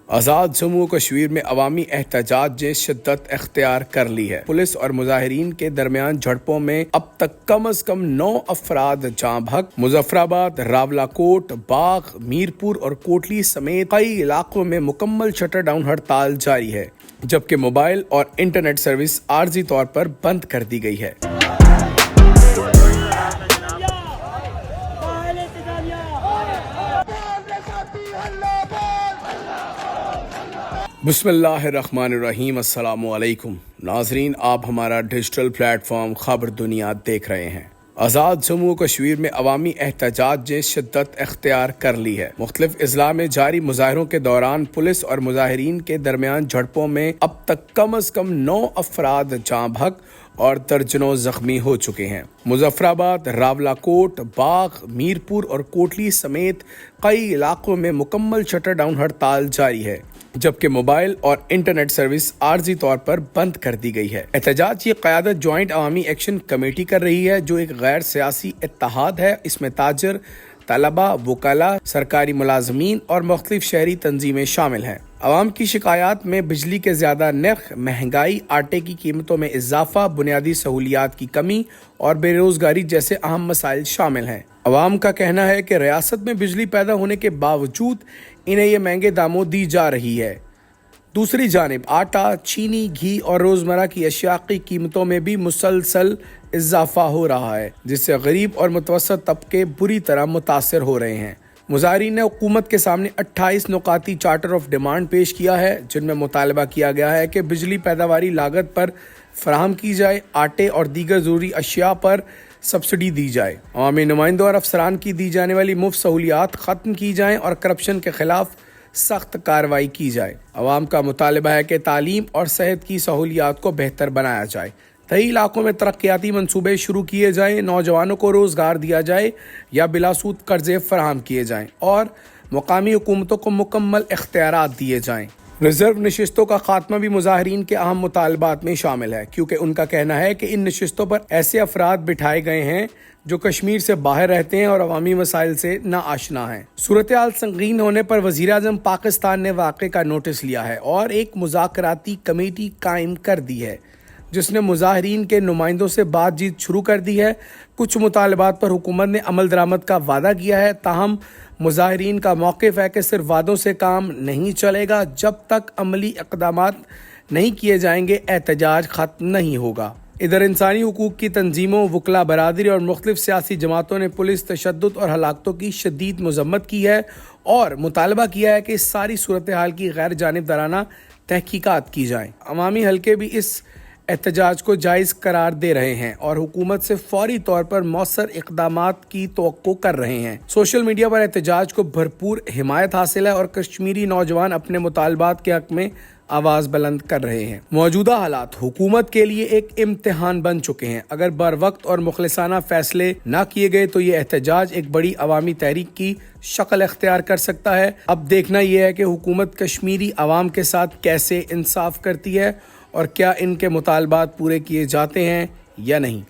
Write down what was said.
آزاد جموں و کشمیر میں عوامی احتجاج نے شدت اختیار کر لی ہے۔ پولیس اور مظاہرین کے درمیان جھڑپوں میں اب تک کم از کم 9 افراد جاں بحق۔ مظفرآباد، راولاکوٹ، باغ، میرپور اور کوٹلی سمیت کئی علاقوں میں مکمل شٹر ڈاؤن ہڑتال جاری ہے، جبکہ موبائل اور انٹرنیٹ سروس عارضی طور پر بند کر دی گئی ہے۔ بسم اللہ الرحمن الرحیم۔ السلام علیکم ناظرین، آپ ہمارا ڈیجیٹل پلیٹ فارم خبر دنیا دیکھ رہے ہیں۔ آزاد جموں و کشمیر میں عوامی احتجاج نے شدت اختیار کر لی ہے۔ مختلف اضلاع میں جاری مظاہروں کے دوران پولیس اور مظاہرین کے درمیان جھڑپوں میں اب تک کم از کم 9 افراد جاں بحق اور درجنوں زخمی ہو چکے ہیں۔ مظفرآباد، راولاکوٹ، باغ، میرپور اور کوٹلی سمیت کئی علاقوں میں مکمل شٹر ڈاؤن ہڑتال جاری ہے، جبکہ موبائل اور انٹرنیٹ سروس عارضی طور پر بند کر دی گئی ہے۔ احتجاج کی قیادت جوائنٹ عوامی ایکشن کمیٹی کر رہی ہے، جو ایک غیر سیاسی اتحاد ہے۔ اس میں تاجر، طلباء، وکلاء، سرکاری ملازمین اور مختلف شہری تنظیمیں شامل ہیں۔ عوام کی شکایات میں بجلی کے زیادہ نرخ، مہنگائی، آٹے کی قیمتوں میں اضافہ، بنیادی سہولیات کی کمی اور بے روزگاری جیسے اہم مسائل شامل ہیں۔ عوام کا کہنا ہے کہ ریاست میں بجلی پیدا ہونے کے باوجود انہیں یہ مہنگے داموں دی جا رہی ہے۔ دوسری جانب آٹا، چینی، گھی اور روزمرہ کی اشیاء کی قیمتوں میں بھی مسلسل اضافہ ہو رہا ہے، جس سے غریب اور متوسط طبقے بری طرح متاثر ہو رہے ہیں۔ مظاہرین نے حکومت کے سامنے 28 نکاتی چارٹر آف ڈیمانڈ پیش کیا ہے، جن میں مطالبہ کیا گیا ہے کہ بجلی پیداواری لاگت پر فراہم کی جائے، آٹے اور دیگر ضروری اشیاء پر سبسڈی دی جائے، عوامی نمائندوں اور افسران کی دی جانے والی مفت سہولیات ختم کی جائیں اور کرپشن کے خلاف سخت کارروائی کی جائے۔ عوام کا مطالبہ ہے کہ تعلیم اور صحت کی سہولیات کو بہتر بنایا جائے، دیہی علاقوں میں ترقیاتی منصوبے شروع کیے جائیں، نوجوانوں کو روزگار دیا جائے یا بلا سود قرضے فراہم کیے جائیں اور مقامی حکومتوں کو مکمل اختیارات دیے جائیں۔ ریزرو نشستوں کا خاتمہ بھی مظاہرین کے اہم مطالبات میں شامل ہے، کیونکہ ان کا کہنا ہے کہ ان نشستوں پر ایسے افراد بٹھائے گئے ہیں جو کشمیر سے باہر رہتے ہیں اور عوامی مسائل سے نا آشنا ہیں۔ صورتحال سنگین ہونے پر وزیراعظم پاکستان نے واقعے کا نوٹس لیا ہے اور ایک مذاکراتی کمیٹی قائم کر دی ہے، جس نے مظاہرین کے نمائندوں سے بات چیت شروع کر دی ہے۔ کچھ مطالبات پر حکومت نے عمل درآمد کا وعدہ کیا ہے، تاہم مظاہرین کا موقف ہے کہ صرف وعدوں سے کام نہیں چلے گا۔ جب تک عملی اقدامات نہیں کیے جائیں گے، احتجاج ختم نہیں ہوگا۔ ادھر انسانی حقوق کی تنظیموں، وکلاء برادری اور مختلف سیاسی جماعتوں نے پولیس تشدد اور ہلاکتوں کی شدید مذمت کی ہے اور مطالبہ کیا ہے کہ اس ساری صورتحال کی غیر جانبدارانہ تحقیقات کی جائیں۔ عوامی حلقے بھی اس احتجاج کو جائز قرار دے رہے ہیں اور حکومت سے فوری طور پر مؤثر اقدامات کی توقع کر رہے ہیں۔ سوشل میڈیا پر احتجاج کو بھرپور حمایت حاصل ہے اور کشمیری نوجوان اپنے مطالبات کے حق میں آواز بلند کر رہے ہیں۔ موجودہ حالات حکومت کے لیے ایک امتحان بن چکے ہیں۔ اگر بر وقت اور مخلصانہ فیصلے نہ کیے گئے تو یہ احتجاج ایک بڑی عوامی تحریک کی شکل اختیار کر سکتا ہے۔ اب دیکھنا یہ ہے کہ حکومت کشمیری عوام کے ساتھ کیسے انصاف کرتی ہے اور کیا ان کے مطالبات پورے کیے جاتے ہیں یا نہیں۔